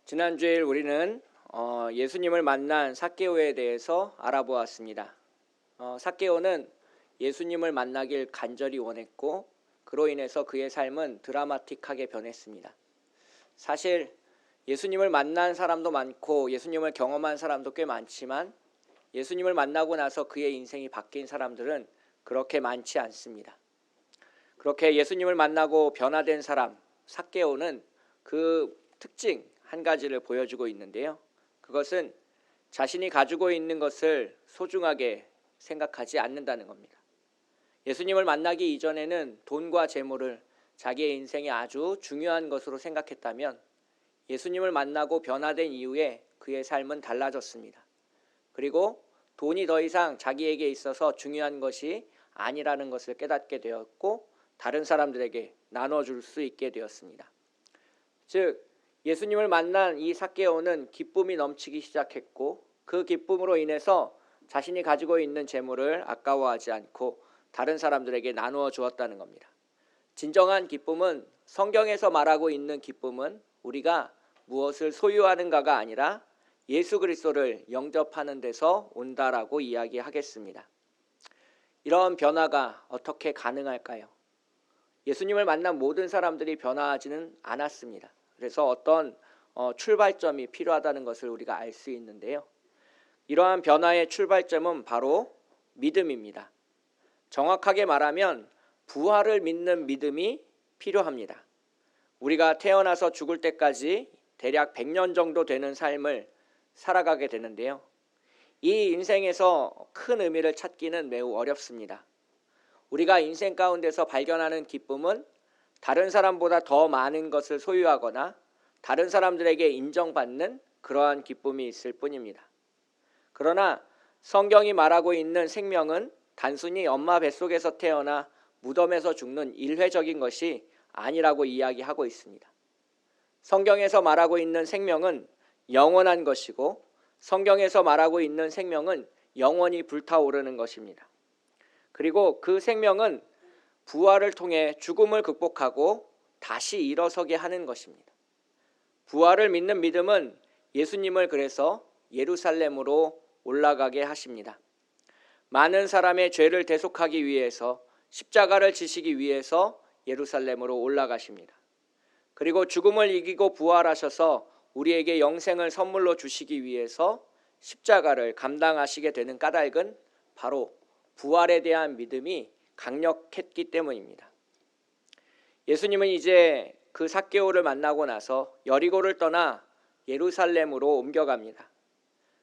지난주일 우리는 예수님을 만난 삭개오에 대해서 알아보았습니다. 삭개오는 예수님을 만나길 간절히 원했고 그로 인해서 그의 삶은 드라마틱하게 변했습니다. 사실 예수님을 만난 사람도 많고 예수님을 경험한 사람도 꽤 많지만 예수님을 만나고 나서 그의 인생이 바뀐 사람들은 그렇게 많지 않습니다. 그렇게 예수님을 만나고 변화된 사람 삭개오는 그 특징 한 가지를 보여주고 있는데요. 그것은 자신이 가지고 있는 것을 소중하게 생각하지 않는다는 겁니다. 예수님을 만나기 이전에는 돈과 재물을 자기의 인생에 아주 중요한 것으로 생각했다면 예수님을 만나고 변화된 이후에 그의 삶은 달라졌습니다. 그리고 돈이 더 이상 자기에게 있어서 중요한 것이 아니라는 것을 깨닫게 되었고 다른 사람들에게 나눠줄 수 있게 되었습니다. 즉 예수님을 만난 이 삭개오는 기쁨이 넘치기 시작했고 그 기쁨으로 인해서 자신이 가지고 있는 재물을 아까워하지 않고 다른 사람들에게 나누어 주었다는 겁니다. 진정한 기쁨은 성경에서 말하고 있는 기쁨은 우리가 무엇을 소유하는가가 아니라 예수 그리스도를 영접하는 데서 온다라고 이야기하겠습니다. 이런 변화가 어떻게 가능할까요? 예수님을 만난 모든 사람들이 변화하지는 않았습니다. 그래서 어떤 출발점이 필요하다는 것을 우리가 알 수 있는데요. 이러한 변화의 출발점은 바로 믿음입니다. 정확하게 말하면 부활을 믿는 믿음이 필요합니다. 우리가 태어나서 죽을 때까지 대략 100년 정도 되는 삶을 살아가게 되는데요. 이 인생에서 큰 의미를 찾기는 매우 어렵습니다. 우리가 인생 가운데서 발견하는 기쁨은 다른 사람보다 더 많은 것을 소유하거나 다른 사람들에게 인정받는 그러한 기쁨이 있을 뿐입니다. 그러나 성경이 말하고 있는 생명은 단순히 엄마 뱃속에서 태어나 무덤에서 죽는 일회적인 것이 아니라고 이야기하고 있습니다. 성경에서 말하고 있는 생명은 영원한 것이고 성경에서 말하고 있는 생명은 영원히 불타오르는 것입니다. 그리고 그 생명은 부활을 통해 죽음을 극복하고 다시 일어서게 하는 것입니다. 부활을 믿는 믿음은 예수님을 그래서 예루살렘으로 올라가게 하십니다. 많은 사람의 죄를 대속하기 위해서 십자가를 지시기 위해서 예루살렘으로 올라가십니다. 그리고 죽음을 이기고 부활하셔서 우리에게 영생을 선물로 주시기 위해서 십자가를 감당하시게 되는 까닭은 바로 부활에 대한 믿음이 강력했기 때문입니다. 예수님은 이제 그 삭개오를 만나고 나서 여리고를 떠나 예루살렘으로 옮겨갑니다.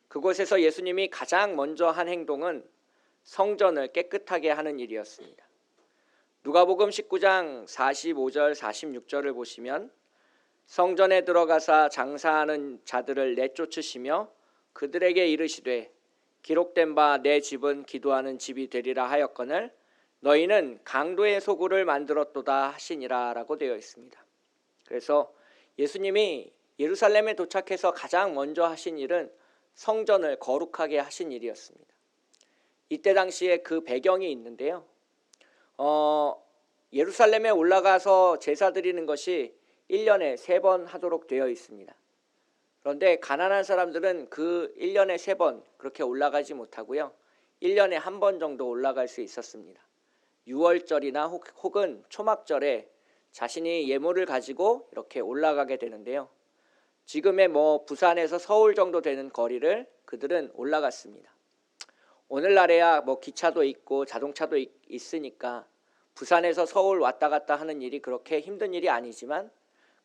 그곳에서 예수님이 가장 먼저 한 행동은 성전을 깨끗하게 하는 일이었습니다. 누가복음 19장 45절 46절을 보시면 성전에 들어가사 장사하는 자들을 내쫓으시며 그들에게 이르시되 기록된 바 내 집은 기도하는 집이 되리라 하였거늘 너희는 강도의 소굴을 만들었도다 하시니라 라고 되어 있습니다. 그래서 예수님이 예루살렘에 도착해서 가장 먼저 하신 일은 성전을 거룩하게 하신 일이었습니다. 이때 당시에 그 배경이 있는데요. 예루살렘에 올라가서 제사 드리는 것이 1년에 3번 하도록 되어 있습니다. 그런데 가난한 사람들은 그 1년에 3번 그렇게 올라가지 못하고요. 1년에 1번 정도 올라갈 수 있었습니다. 6월절이나 혹은 초막절에 자신이 예물을 가지고 이렇게 올라가게 되는데요. 지금의 부산에서 서울 정도 되는 거리를 그들은 올라갔습니다. 오늘날에야 기차도 있고 자동차도 있으니까 부산에서 서울 왔다 갔다 하는 일이 그렇게 힘든 일이 아니지만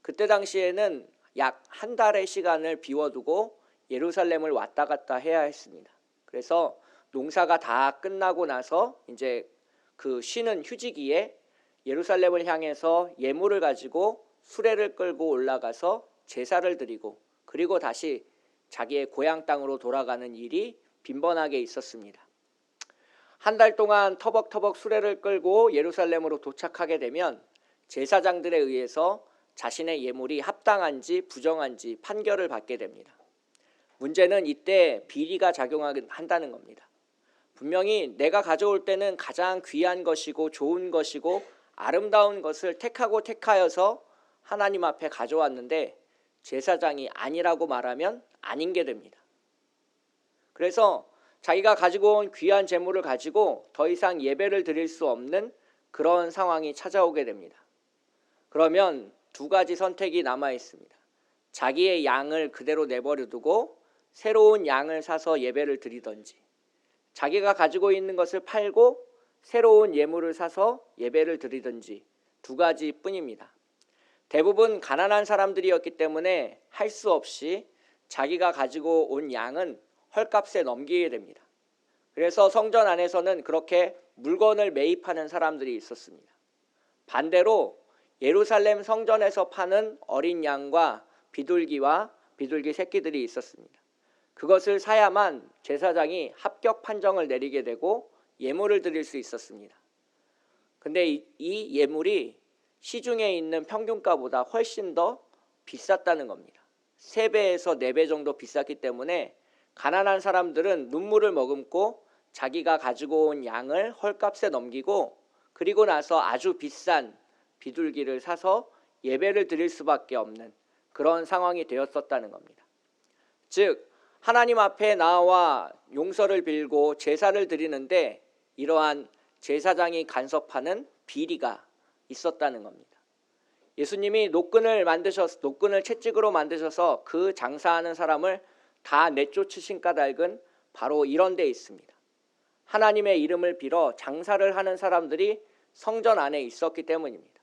그때 당시에는 약 한 달의 시간을 비워두고 예루살렘을 왔다 갔다 해야 했습니다. 그래서 농사가 다 끝나고 나서 이제 그 쉬는 휴지기에 예루살렘을 향해서 예물을 가지고 수레를 끌고 올라가서 제사를 드리고 그리고 다시 자기의 고향 땅으로 돌아가는 일이 빈번하게 있었습니다. 한 달 동안 터벅터벅 수레를 끌고 예루살렘으로 도착하게 되면 제사장들에 의해서 자신의 예물이 합당한지 부정한지 판결을 받게 됩니다. 문제는 이때 비리가 작용한다는 겁니다. 분명히 내가 가져올 때는 가장 귀한 것이고 좋은 것이고 아름다운 것을 택하여서 하나님 앞에 가져왔는데 제사장이 아니라고 말하면 아닌 게 됩니다. 그래서 자기가 가지고 온 귀한 재물을 가지고 더 이상 예배를 드릴 수 없는 그런 상황이 찾아오게 됩니다. 그러면 두 가지 선택이 남아 있습니다. 자기의 양을 그대로 내버려 두고 새로운 양을 사서 예배를 드리든지, 자기가 가지고 있는 것을 팔고 새로운 예물을 사서 예배를 드리든지, 두 가지 뿐입니다. 대부분 가난한 사람들이었기 때문에 할 수 없이 자기가 가지고 온 양은 헐값에 넘기게 됩니다. 그래서 성전 안에서는 그렇게 물건을 매입하는 사람들이 있었습니다. 반대로 예루살렘 성전에서 파는 어린 양과 비둘기와 비둘기 새끼들이 있었습니다. 그것을 사야만 제사장이 합격 판정을 내리게 되고 예물을 드릴 수 있었습니다. 근데 이 예물이 시중에 있는 평균가보다 훨씬 더 비쌌다는 겁니다. 3배에서 4배 정도 비쌌기 때문에 가난한 사람들은 눈물을 머금고 자기가 가지고 온 양을 헐값에 넘기고, 그리고 나서 아주 비싼 비둘기를 사서 예배를 드릴 수밖에 없는 그런 상황이 되었었다는 겁니다. 즉 하나님 앞에 나와 용서를 빌고 제사를 드리는데 이러한 제사장이 간섭하는 비리가 있었다는 겁니다. 예수님이 노끈을 채찍으로 만드셔서 그 장사하는 사람을 다 내쫓으신 까닭은 바로 이런 데 있습니다. 하나님의 이름을 빌어 장사를 하는 사람들이 성전 안에 있었기 때문입니다.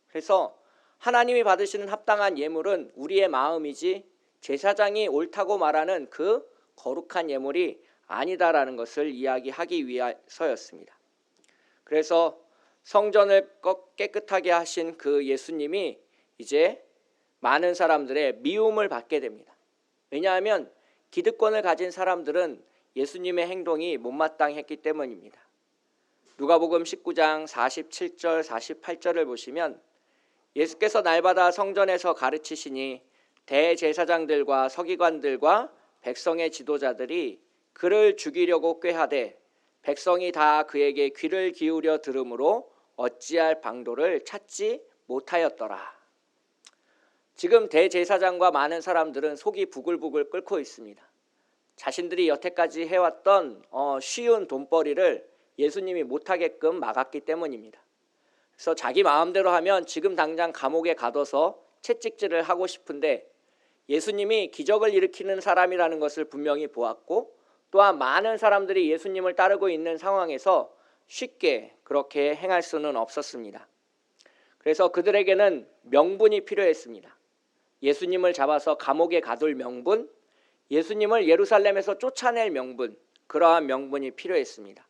그래서 하나님이 받으시는 합당한 예물은 우리의 마음이지 제사장이 옳다고 말하는 그 거룩한 예물이 아니다라는 것을 이야기하기 위해서였습니다. 그래서 성전을 깨끗하게 하신 그 예수님이 이제 많은 사람들의 미움을 받게 됩니다. 왜냐하면 기득권을 가진 사람들은 예수님의 행동이 못마땅했기 때문입니다. 누가복음 19장 47절 48절을 보시면 예수께서 날마다 성전에서 가르치시니 대제사장들과 서기관들과 백성의 지도자들이 그를 죽이려고 꾀하되 백성이 다 그에게 귀를 기울여 들으므로 어찌할 방도를 찾지 못하였더라. 지금 대제사장과 많은 사람들은 속이 부글부글 끓고 있습니다. 자신들이 여태까지 해왔던 쉬운 돈벌이를 예수님이 못하게끔 막았기 때문입니다. 그래서 자기 마음대로 하면 지금 당장 감옥에 가둬서 채찍질을 하고 싶은데 예수님이 기적을 일으키는 사람이라는 것을 분명히 보았고, 또한 많은 사람들이 예수님을 따르고 있는 상황에서 쉽게 그렇게 행할 수는 없었습니다. 그래서 그들에게는 명분이 필요했습니다. 예수님을 잡아서 감옥에 가둘 명분, 예수님을 예루살렘에서 쫓아낼 명분, 그러한 명분이 필요했습니다.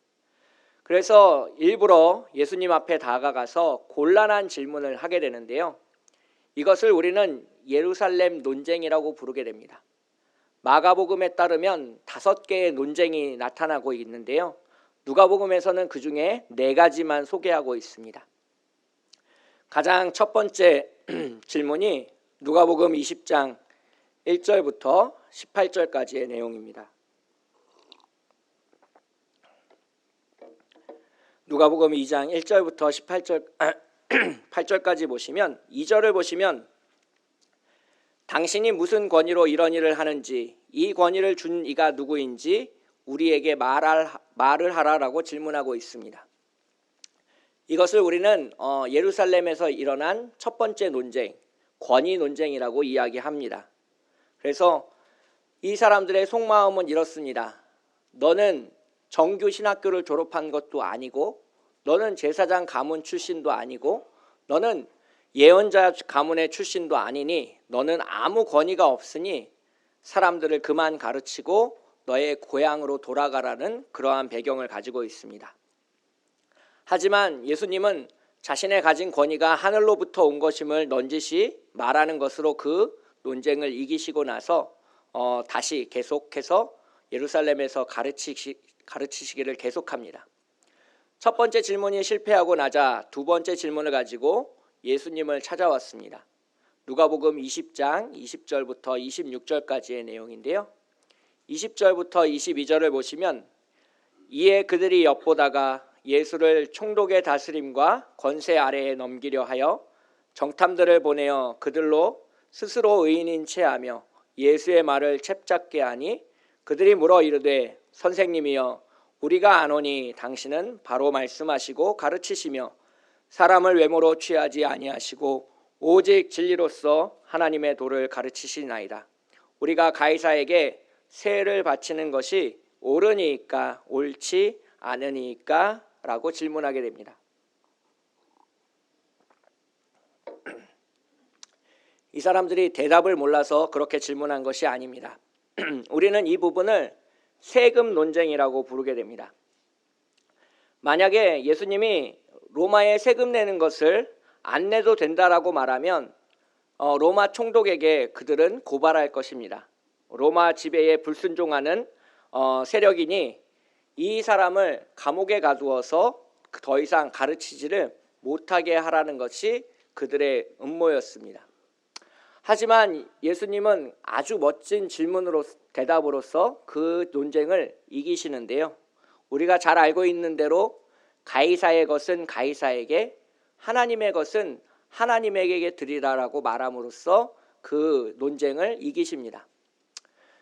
그래서 일부러 예수님 앞에 다가가서 곤란한 질문을 하게 되는데요. 이것을 우리는 예루살렘 논쟁이라고 부르게 됩니다. 마가복음에 따르면 5개의 논쟁이 나타나고 있는데요. 누가복음에서는 그 중에 4가지만 소개하고 있습니다. 가장 첫 번째 질문이 누가복음 20장 1절부터 18절까지의 내용입니다. 누가복음 2장 1절부터 8절까지 보시면 2절을 보시면 당신이 무슨 권위로 이런 일을 하는지, 이 권위를 준 이가 누구인지 우리에게 말을 하라라고 질문하고 있습니다. 이것을 우리는 예루살렘에서 일어난 첫 번째 논쟁, 권위 논쟁이라고 이야기합니다. 그래서 이 사람들의 속마음은 이렇습니다. 너는 정규 신학교를 졸업한 것도 아니고, 너는 제사장 가문 출신도 아니고, 너는 예언자 가문의 출신도 아니니 너는 아무 권위가 없으니 사람들을 그만 가르치고 너의 고향으로 돌아가라는 그러한 배경을 가지고 있습니다. 하지만 예수님은 자신의 가진 권위가 하늘로부터 온 것임을 넌지시 말하는 것으로 그 논쟁을 이기시고 나서 다시 계속해서 예루살렘에서 가르치시기를 계속합니다. 첫 번째 질문이 실패하고 나자 두 번째 질문을 가지고 예수님을 찾아왔습니다. 누가복음 20장 20절부터 26절까지의 내용인데요. 20절부터 22절을 보시면 이에 그들이 엿보다가 예수를 총독의 다스림과 권세 아래에 넘기려 하여 정탐들을 보내어 그들로 스스로 의인인 체하며 예수의 말을 챕잡게 하니 그들이 물어 이르되 선생님이여 우리가 아노니 당신은 바로 말씀하시고 가르치시며 사람을 외모로 취하지 아니하시고 오직 진리로서 하나님의 도를 가르치시나이다. 우리가 가이사에게 세를 바치는 것이 옳으니까 옳지 않으니까? 라고 질문하게 됩니다. 이 사람들이 대답을 몰라서 그렇게 질문한 것이 아닙니다. 우리는 이 부분을 세금 논쟁이라고 부르게 됩니다. 만약에 예수님이 로마에 세금 내는 것을 안 내도 된다라고 말하면 로마 총독에게 그들은 고발할 것입니다. 로마 지배에 불순종하는 세력이니 이 사람을 감옥에 가두어서 더 이상 가르치지를 못하게 하라는 것이 그들의 음모였습니다. 하지만 예수님은 아주 멋진 질문으로 대답으로서 그 논쟁을 이기시는데요. 우리가 잘 알고 있는 대로 가이사의 것은 가이사에게, 하나님의 것은 하나님에게 드리라라고 말함으로써 그 논쟁을 이기십니다.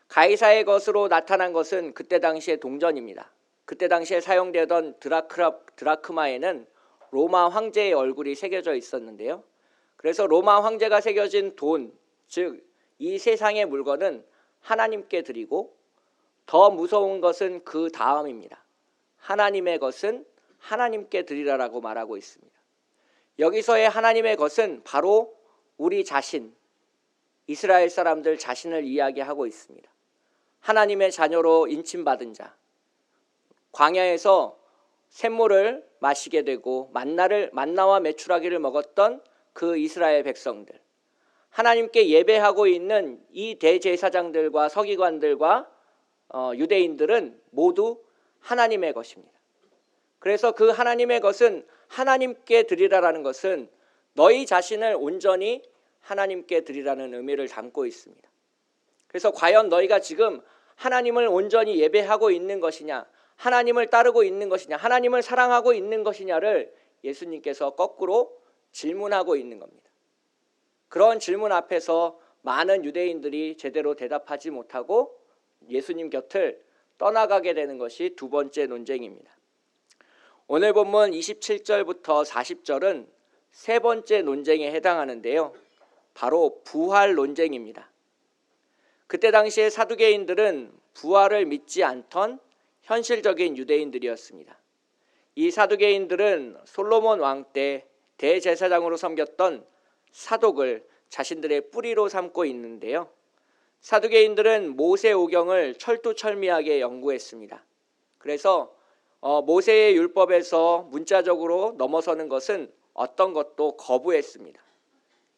가이사의 것으로 나타난 것은 그때 당시의 동전입니다. 그때 당시에 사용되던 드라크마에는 로마 황제의 얼굴이 새겨져 있었는데요. 그래서 로마 황제가 새겨진 돈, 즉 이 세상의 물건은 하나님께 드리고 더 무서운 것은 그 다음입니다. 하나님의 것은 하나님께 드리라라고 말하고 있습니다. 여기서의 하나님의 것은 바로 우리 자신, 이스라엘 사람들 자신을 이야기하고 있습니다. 하나님의 자녀로 인침받은 자, 광야에서 샘물을 마시게 되고 만나와 메추라기를 먹었던 그 이스라엘 백성들, 하나님께 예배하고 있는 이 대제사장들과 서기관들과 유대인들은 모두 하나님의 것입니다. 그래서 그 하나님의 것은 하나님께 드리라라는 것은 너희 자신을 온전히 하나님께 드리라는 의미를 담고 있습니다. 그래서 과연 너희가 지금 하나님을 온전히 예배하고 있는 것이냐, 하나님을 따르고 있는 것이냐, 하나님을 사랑하고 있는 것이냐를 예수님께서 거꾸로 질문하고 있는 겁니다. 그런 질문 앞에서 많은 유대인들이 제대로 대답하지 못하고 예수님 곁을 떠나가게 되는 것이 두 번째 논쟁입니다. 오늘 본문 27절부터 40절은 세 번째 논쟁에 해당하는데요. 바로 부활 논쟁입니다. 그때 당시에 사두개인들은 부활을 믿지 않던 현실적인 유대인들이었습니다. 이 사두개인들은 솔로몬 왕 때 대제사장으로 섬겼던 사독을 자신들의 뿌리로 삼고 있는데요. 사두개인들은 모세오경을 철두철미하게 연구했습니다. 그래서 모세의 율법에서 문자적으로 넘어서는 것은 어떤 것도 거부했습니다.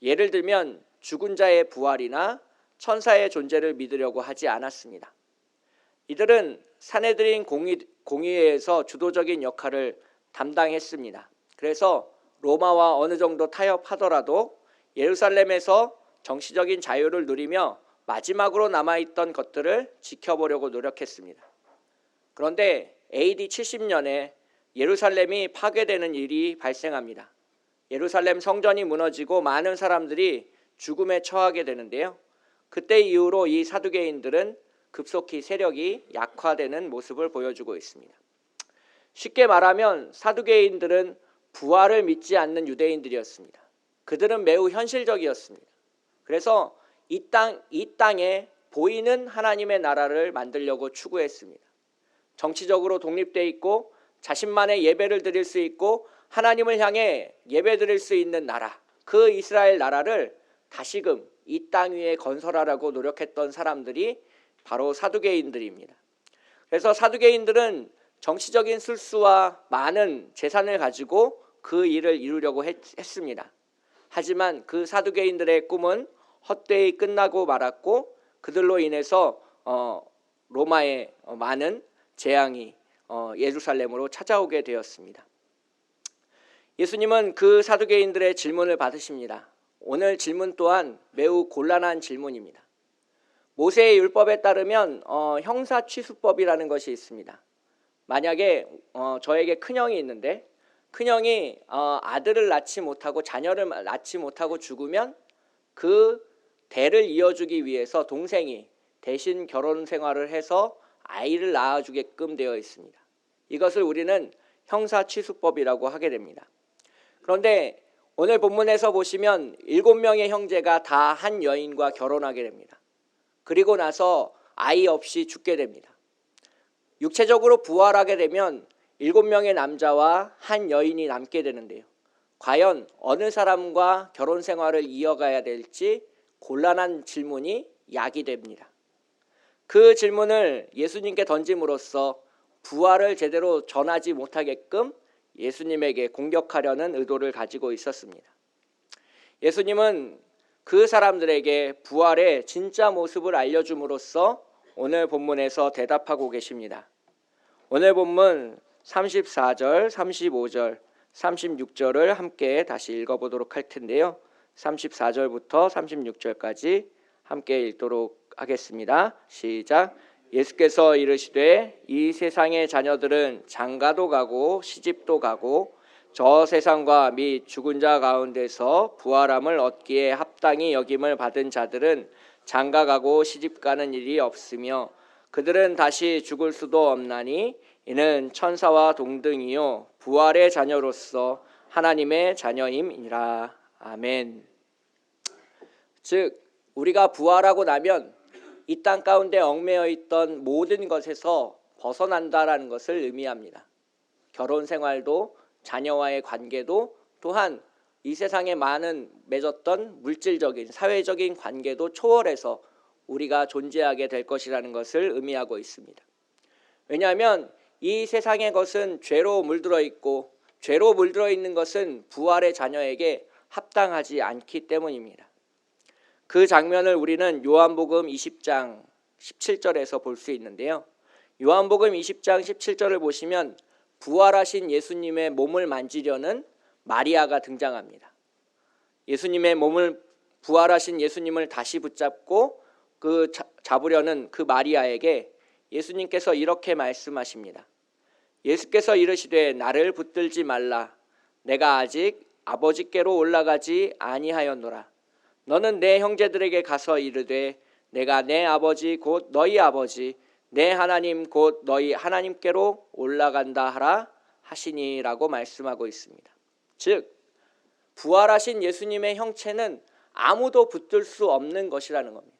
예를 들면 죽은 자의 부활이나 천사의 존재를 믿으려고 하지 않았습니다. 이들은 산헤드린 공의회에서 주도적인 역할을 담당했습니다. 그래서 로마와 어느 정도 타협하더라도 예루살렘에서 정치적인 자유를 누리며 마지막으로 남아있던 것들을 지켜보려고 노력했습니다. 그런데 AD 70년에 예루살렘이 파괴되는 일이 발생합니다. 예루살렘 성전이 무너지고 많은 사람들이 죽음에 처하게 되는데요. 그때 이후로 이 사두개인들은 급속히 세력이 약화되는 모습을 보여주고 있습니다. 쉽게 말하면 사두개인들은 부활을 믿지 않는 유대인들이었습니다. 그들은 매우 현실적이었습니다. 그래서 이 땅에 보이는 하나님의 나라를 만들려고 추구했습니다. 정치적으로 독립되어 있고 자신만의 예배를 드릴 수 있고 하나님을 향해 예배 드릴 수 있는 나라, 그 이스라엘 나라를 다시금 이 땅 위에 건설하려고 노력했던 사람들이 바로 사두개인들입니다. 그래서 사두개인들은 정치적인 술수와 많은 재산을 가지고 그 일을 이루려고 했습니다. 하지만 그 사두개인들의 꿈은 헛되이 끝나고 말았고 그들로 인해서 로마의 많은 재앙이 예루살렘으로 찾아오게 되었습니다. 예수님은 그 사두개인들의 질문을 받으십니다. 오늘 질문 또한 매우 곤란한 질문입니다. 모세의 율법에 따르면 형사취수법이라는 것이 있습니다. 만약에 저에게 큰형이 있는데 큰형이 아들을 낳지 못하고 자녀를 낳지 못하고 죽으면 그 대를 이어주기 위해서 동생이 대신 결혼 생활을 해서 아이를 낳아주게끔 되어 있습니다. 이것을 우리는 형사취수법이라고 하게 됩니다. 그런데 오늘 본문에서 보시면 7명의 형제가 다 한 여인과 결혼하게 됩니다. 그리고 나서 아이 없이 죽게 됩니다. 육체적으로 부활하게 되면 7명의 남자와 한 여인이 남게 되는데요. 과연 어느 사람과 결혼 생활을 이어가야 될지 곤란한 질문이 야기됩니다. 그 질문을 예수님께 던짐으로써 부활을 제대로 전하지 못하게끔 예수님에게 공격하려는 의도를 가지고 있었습니다. 예수님은 그 사람들에게 부활의 진짜 모습을 알려줌으로써 오늘 본문에서 대답하고 계십니다. 오늘 본문 34절, 35절, 36절을 함께 다시 읽어보도록 할 텐데요. 34절부터 36절까지 함께 읽도록 하겠습니다. 시작. 예수께서 이르시되 이 세상의 자녀들은 장가도 가고 시집도 가고 저 세상과 및 죽은 자 가운데서 부활함을 얻기에 합당히 여김을 받은 자들은 장가 가고 시집 가는 일이 없으며 그들은 다시 죽을 수도 없나니 이는 천사와 동등이요 부활의 자녀로서 하나님의 자녀임이라. 아멘. 즉 우리가 부활하고 나면 이 땅 가운데 얽매여 있던 모든 것에서 벗어난다라는 것을 의미합니다. 결혼 생활도 자녀와의 관계도 또한 이 세상에 많은 맺었던 물질적인 사회적인 관계도 초월해서 우리가 존재하게 될 것이라는 것을 의미하고 있습니다. 왜냐하면 이 세상의 것은 죄로 물들어 있고 죄로 물들어 있는 것은 부활의 자녀에게 합당하지 않기 때문입니다. 그 장면을 우리는 요한복음 20장 17절에서 볼 수 있는데요. 요한복음 20장 17절을 보시면 부활하신 예수님의 몸을 만지려는 마리아가 등장합니다. 예수님의 몸을 부활하신 예수님을 다시 붙잡고 잡으려는 그 마리아에게 예수님께서 이렇게 말씀하십니다. 예수께서 이르시되 나를 붙들지 말라. 내가 아직 아버지께로 올라가지 아니하였노라. 너는 내 형제들에게 가서 이르되 내가 내 아버지 곧 너희 아버지 내 하나님 곧 너희 하나님께로 올라간다 하라 하시니라고 말씀하고 있습니다. 즉 부활하신 예수님의 형체는 아무도 붙들 수 없는 것이라는 겁니다.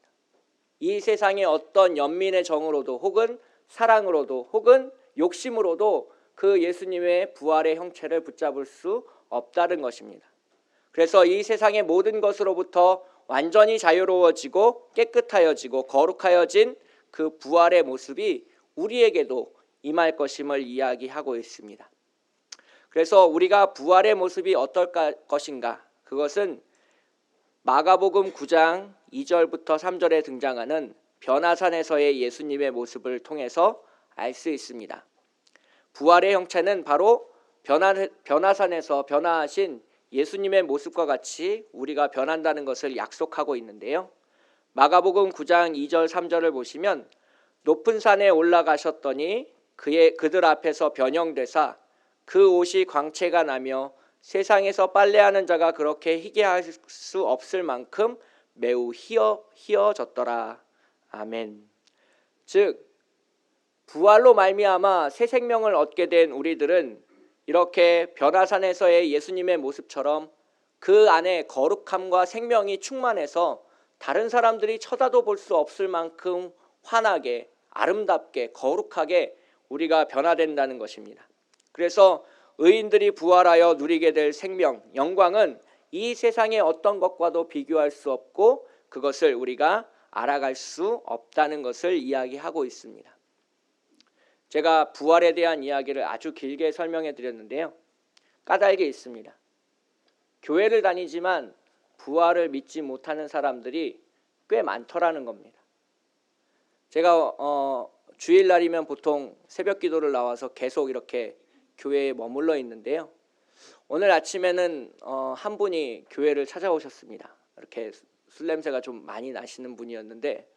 이 세상의 어떤 연민의 정으로도 혹은 사랑으로도 혹은 욕심으로도 그 예수님의 부활의 형체를 붙잡을 수 없다는 것입니다. 그래서 이 세상의 모든 것으로부터 완전히 자유로워지고 깨끗하여지고 거룩하여진 그 부활의 모습이 우리에게도 임할 것임을 이야기하고 있습니다. 그래서 우리가 부활의 모습이 어떨 것인가? 그것은 마가복음 9장 2절부터 3절에 등장하는 변화산에서의 예수님의 모습을 통해서 알 수 있습니다. 부활의 형체는 바로 변화산에서 변화하신 예수님의 모습과 같이 우리가 변한다는 것을 약속하고 있는데요. 마가복음 9장 2절 3절을 보시면 높은 산에 올라가셨더니 그들 앞에서 변형되사 그 옷이 광채가 나며 세상에서 빨래하는 자가 그렇게 희게 할 수 없을 만큼 매우 희어졌더라. 아멘. 즉 부활로 말미암아 새 생명을 얻게 된 우리들은 이렇게 변화산에서의 예수님의 모습처럼 그 안에 거룩함과 생명이 충만해서 다른 사람들이 쳐다도 볼 수 없을 만큼 환하게 아름답게 거룩하게 우리가 변화된다는 것입니다. 그래서 의인들이 부활하여 누리게 될 생명, 영광은 이 세상의 어떤 것과도 비교할 수 없고 그것을 우리가 알아갈 수 없다는 것을 이야기하고 있습니다. 제가 부활에 대한 이야기를 아주 길게 설명해 드렸는데요. 까닭이 있습니다. 교회를 다니지만 부활을 믿지 못하는 사람들이 꽤 많더라는 겁니다. 제가 주일날이면 보통 새벽 기도를 나와서 계속 이렇게 교회에 머물러 있는데요. 오늘 아침에는 한 분이 교회를 찾아오셨습니다. 이렇게 술 냄새가 좀 많이 나시는 분이었는데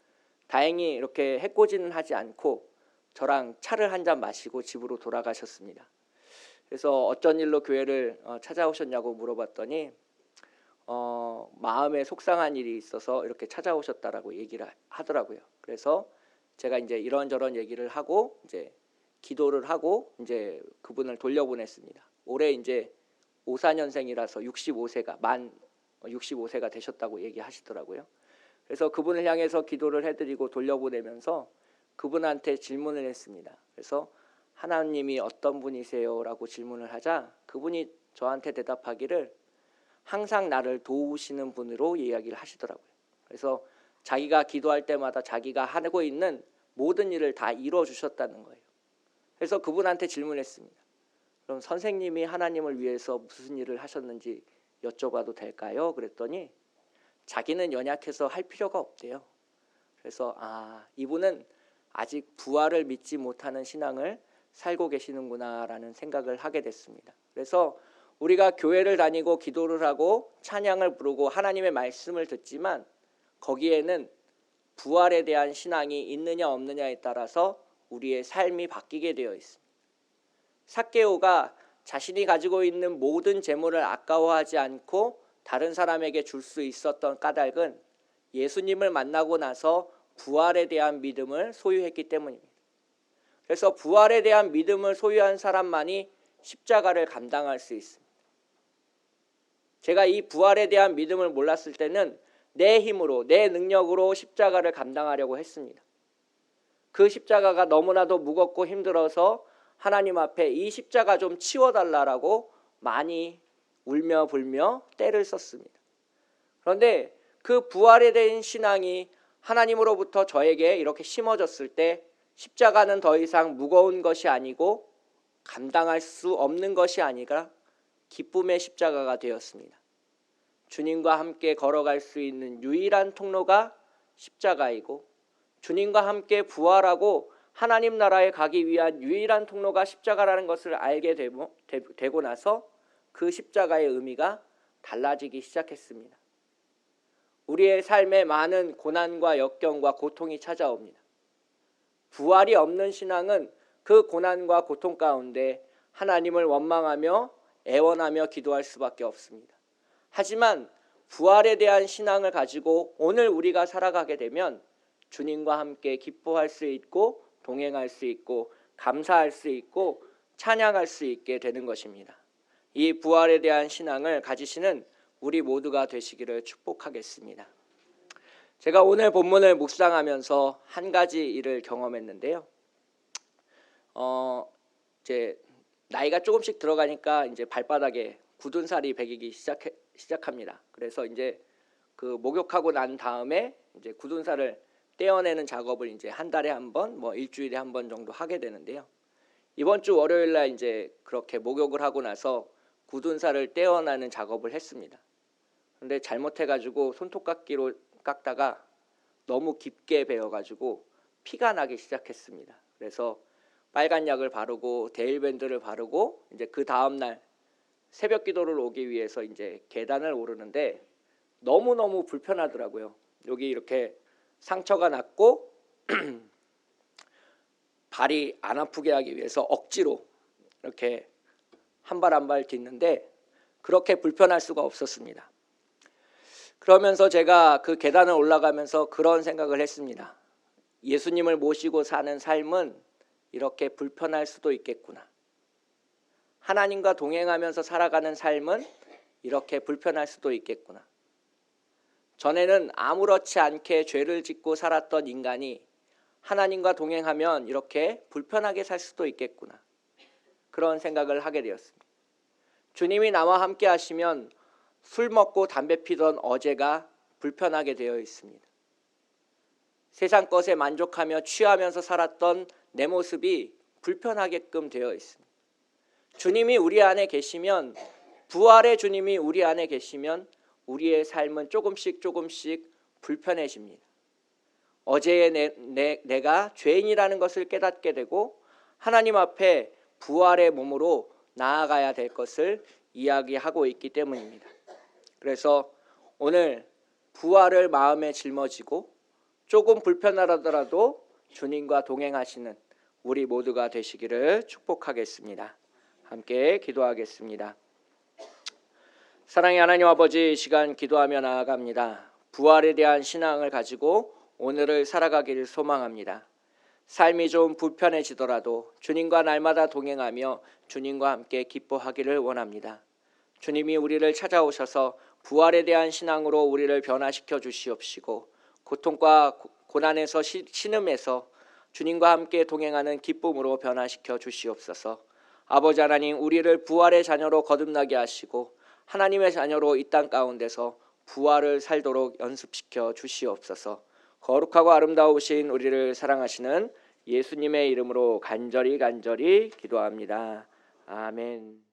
다행히 이렇게 해코지는 하지 않고 저랑 차를 한 잔 마시고 집으로 돌아가셨습니다. 그래서 어쩐 일로 교회를 찾아오셨냐고 물어봤더니 마음에 속상한 일이 있어서 이렇게 찾아오셨다라고 얘기를 하더라고요. 그래서 제가 이제 이런저런 얘기를 하고 이제 기도를 하고 이제 그분을 돌려보냈습니다. 올해 이제 54년생이라서 65세가 되셨다고 얘기하시더라고요. 그래서 그분을 향해서 기도를 해드리고 돌려보내면서 그분한테 질문을 했습니다. 그래서 하나님이 어떤 분이세요? 라고 질문을 하자 그분이 저한테 대답하기를 항상 나를 도우시는 분으로 이야기를 하시더라고요. 그래서 자기가 기도할 때마다 자기가 하고 있는 모든 일을 다 이루어주셨다는 거예요. 그래서 그분한테 질문했습니다. 그럼 선생님이 하나님을 위해서 무슨 일을 하셨는지 여쭤봐도 될까요? 그랬더니 자기는 연약해서 할 필요가 없대요. 그래서 이분은 아직 부활을 믿지 못하는 신앙을 살고 계시는구나라는 생각을 하게 됐습니다. 그래서 우리가 교회를 다니고 기도를 하고 찬양을 부르고 하나님의 말씀을 듣지만 거기에는 부활에 대한 신앙이 있느냐 없느냐에 따라서 우리의 삶이 바뀌게 되어 있습니다. 삭개오가 자신이 가지고 있는 모든 재물을 아까워하지 않고 다른 사람에게 줄 수 있었던 까닭은 예수님을 만나고 나서 부활에 대한 믿음을 소유했기 때문입니다. 그래서 부활에 대한 믿음을 소유한 사람만이 십자가를 감당할 수 있습니다. 제가 이 부활에 대한 믿음을 몰랐을 때는 내 힘으로 내 능력으로 십자가를 감당하려고 했습니다. 그 십자가가 너무나도 무겁고 힘들어서 하나님 앞에 이 십자가 좀 치워달라고 많이 울며 불며 떼를 썼습니다. 그런데 그 부활에 대한 신앙이 하나님으로부터 저에게 이렇게 심어졌을 때 십자가는 더 이상 무거운 것이 아니고 감당할 수 없는 것이 아니라 기쁨의 십자가가 되었습니다. 주님과 함께 걸어갈 수 있는 유일한 통로가 십자가이고 주님과 함께 부활하고 하나님 나라에 가기 위한 유일한 통로가 십자가라는 것을 알게 되고 나서 그 십자가의 의미가 달라지기 시작했습니다. 우리의 삶에 많은 고난과 역경과 고통이 찾아옵니다. 부활이 없는 신앙은 그 고난과 고통 가운데 하나님을 원망하며 애원하며 기도할 수밖에 없습니다. 하지만 부활에 대한 신앙을 가지고 오늘 우리가 살아가게 되면 주님과 함께 기뻐할 수 있고 동행할 수 있고 감사할 수 있고 찬양할 수 있게 되는 것입니다. 이 부활에 대한 신앙을 가지시는 우리 모두가 되시기를 축복하겠습니다. 제가 오늘 본문을 묵상하면서 한 가지 일을 경험했는데요. 이제 나이가 조금씩 들어가니까 이제 발바닥에 굳은 살이 배기기 시작합니다. 그래서 이제 그 목욕하고 난 다음에 이제 굳은 살을 떼어내는 작업을 이제 한 달에 한 번, 뭐 일주일에 한 번 정도 하게 되는데요. 이번 주 월요일 날 이제 그렇게 목욕을 하고 나서 굳은 살을 떼어내는 작업을 했습니다. 그런데 잘못해가지고 손톱깎이로 깎다가 너무 깊게 베어가지고 피가 나기 시작했습니다. 그래서 빨간 약을 바르고 데일밴드를 바르고 이제 그 다음 날 새벽 기도를 오기 위해서 이제 계단을 오르는데 너무너무 불편하더라고요. 여기 이렇게 상처가 났고 발이 안 아프게 하기 위해서 억지로 이렇게 한 발 한 발 딛는데 그렇게 불편할 수가 없었습니다. 그러면서 제가 그 계단을 올라가면서 그런 생각을 했습니다. 예수님을 모시고 사는 삶은 이렇게 불편할 수도 있겠구나. 하나님과 동행하면서 살아가는 삶은 이렇게 불편할 수도 있겠구나. 전에는 아무렇지 않게 죄를 짓고 살았던 인간이 하나님과 동행하면 이렇게 불편하게 살 수도 있겠구나. 그런 생각을 하게 되었습니다. 주님이 나와 함께 하시면 술 먹고 담배 피던 어제가 불편하게 되어 있습니다. 세상 것에 만족하며 취하면서 살았던 내 모습이 불편하게끔 되어 있습니다. 주님이 우리 안에 계시면, 부활의 주님이 우리 안에 계시면 우리의 삶은 조금씩 불편해집니다. 어제의 내가 죄인이라는 것을 깨닫게 되고 하나님 앞에 부활의 몸으로 나아가야 될 것을 이야기하고 있기 때문입니다. 그래서 오늘 부활을 마음에 짊어지고 조금 불편하더라도 주님과 동행하시는 우리 모두가 되시기를 축복하겠습니다. 함께 기도하겠습니다. 사랑의 하나님 아버지, 이 시간 기도하며 나아갑니다. 부활에 대한 신앙을 가지고 오늘을 살아가기를 소망합니다. 삶이 좀 불편해지더라도 주님과 날마다 동행하며 주님과 함께 기뻐하기를 원합니다. 주님이 우리를 찾아오셔서 부활에 대한 신앙으로 우리를 변화시켜 주시옵시고, 고통과 고난에서 신음에서 주님과 함께 동행하는 기쁨으로 변화시켜 주시옵소서. 아버지 하나님, 우리를 부활의 자녀로 거듭나게 하시고 하나님의 자녀로 이 땅 가운데서 부활을 살도록 연습시켜 주시옵소서. 거룩하고 아름다우신 우리를 사랑하시는 예수님의 이름으로 간절히 기도합니다. 아멘.